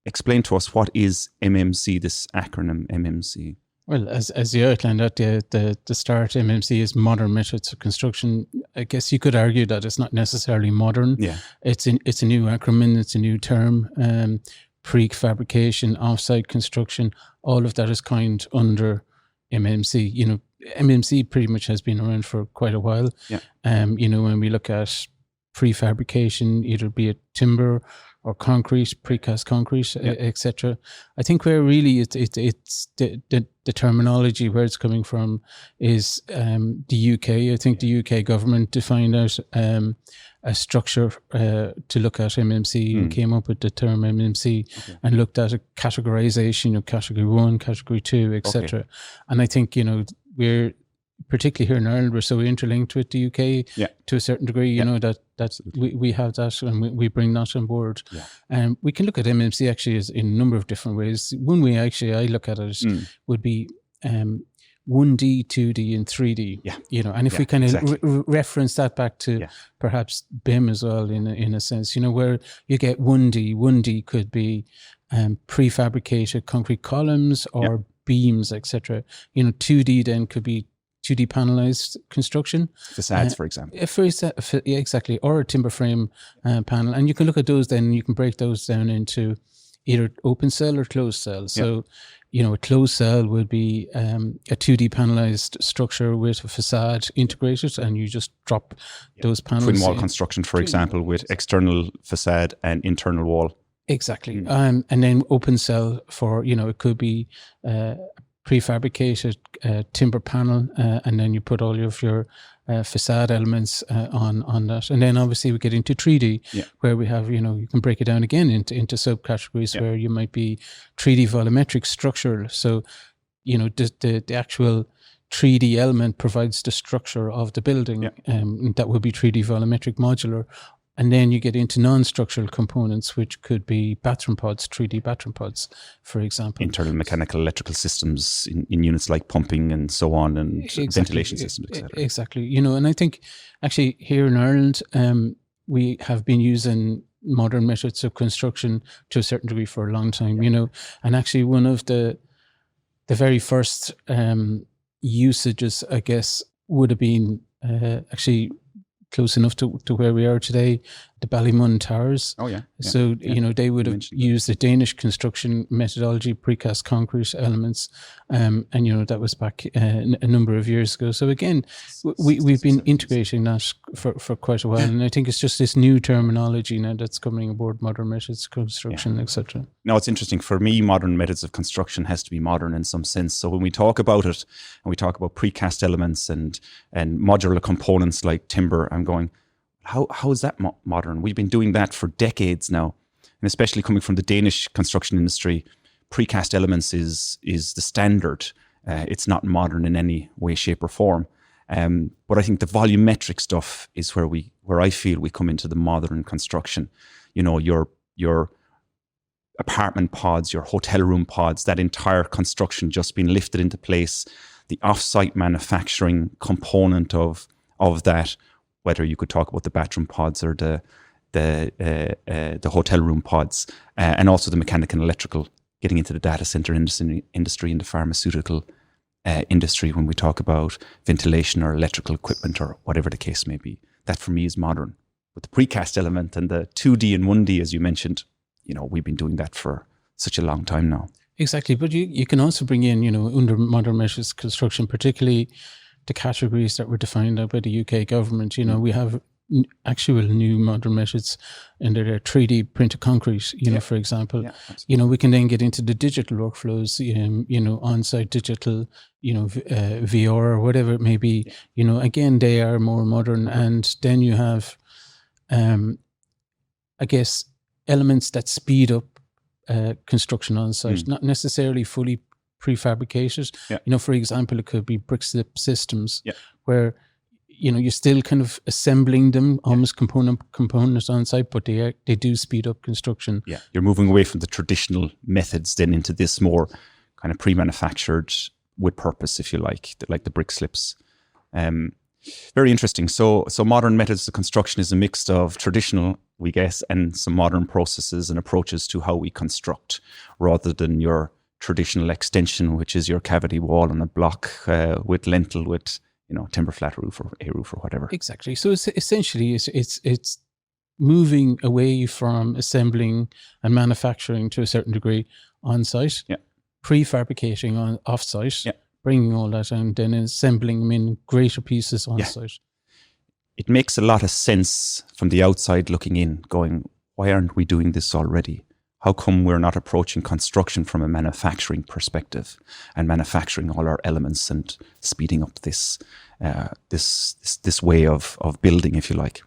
explain to us, what is MMC, this acronym MMC? Well, as you outlined at the start, MMC is modern methods of construction. I guess you could argue that it's not necessarily modern. Yeah. It's a new acronym. It's a new term. Prefabrication, offsite construction, all of that is coined under MMC. You know, MMC pretty much has been around for quite a while. Yeah. You know, when we look at prefabrication, either be it timber or concrete, precast concrete, etc. I think where really it's the terminology where it's coming from is the UK. I think the UK government defined out a structure to look at MMC and came up with the term MMC and looked at a categorization of category 1, category 2, etc. And I think, you know, we're particularly here in Ireland, we're so interlinked with the UK to a certain degree, you know, that we have that and we bring that on board. And we can look at MMC actually as in a number of different ways. One way actually I look at it would be 1D, 2D and 3D, you know, and if we kind of reference that back to perhaps BIM as well in a sense, you know, where you get 1D could be prefabricated concrete columns or beams, etc. You know, 2D then could be 2D panelized construction. Facades, for example. Exactly. Or a timber frame panel. And you can look at those then, you can break those down into either open cell or closed cell. So, you know, a closed cell would be a 2D panelized structure with a facade integrated, and you just drop those panels. Twin wall construction, for example, with external facade and internal wall. Exactly. And then open cell for, you know, it could be prefabricated timber panel, and then you put all of your facade elements on that. And then obviously we get into 3D, where we have, you know, you can break it down again into subcategories where you might be 3D volumetric structural. So, you know, the actual 3D element provides the structure of the building, that would be 3D volumetric modular. And then you get into non-structural components, which could be bathroom pods, 3D bathroom pods, for example. Internal mechanical electrical systems in units like pumping and so on, and ventilation systems, etc. Exactly. You know, and I think actually here in Ireland, we have been using modern methods of construction to a certain degree for a long time, you know, and actually one of the very first usages, I guess, would have been actually close enough to where we are today, the Ballymun Towers. So, you know, they would have used the Danish construction methodology, precast concrete elements. And, you know, that was back a number of years ago. So again, we've been integrating that for quite a while. And I think it's just this new terminology now that's coming aboard, modern methods of construction, etc. Now, it's interesting. For me, modern methods of construction has to be modern in some sense. So when we talk about it, and we talk about precast elements and modular components like timber, I'm going, how is that modern? We've been doing that for decades now. And especially coming from the Danish construction industry, precast elements is the standard. It's not modern in any way, shape or form. But I think the volumetric stuff is where I feel we come into the modern construction. You know, your apartment pods, your hotel room pods, that entire construction just being lifted into place, the off-site manufacturing component of that, whether you could talk about the bathroom pods or the hotel room pods, and also the mechanical and electrical, getting into the data center industry and the pharmaceutical industry when we talk about ventilation or electrical equipment or whatever the case may be. That for me is modern. With the precast element and the 2D and 1D, as you mentioned, you know, we've been doing that for such a long time now. Exactly. But you can also bring in, you know, under modern methods construction, particularly the categories that were defined by the UK government. You know, we have actual new modern methods under their 3D printed concrete, you know, for example. You know, we can then get into the digital workflows, you know, on-site digital, you know, VR or whatever it may be. You know, again, they are more modern. And then you have, I guess, elements that speed up construction on site, not necessarily fully prefabricated. You know, for example, it could be brick slip systems where, you know, you're still kind of assembling them almost components on site, but they do speed up construction. You're moving away from the traditional methods then into this more kind of pre-manufactured with purpose, if you like the brick slips. Very interesting. So modern methods of construction is a mix of traditional, we guess, and some modern processes and approaches to how we construct, rather than your traditional extension, which is your cavity wall and a block with lintel with timber flat roof or a roof or whatever. Exactly. So it's essentially it's moving away from assembling and manufacturing to a certain degree on site, prefabricating on off site, bringing all that and then assembling them in greater pieces on site. It makes a lot of sense from the outside looking in, going, why aren't we doing this already? How come we're not approaching construction from a manufacturing perspective and manufacturing all our elements and speeding up this way of building, if you like?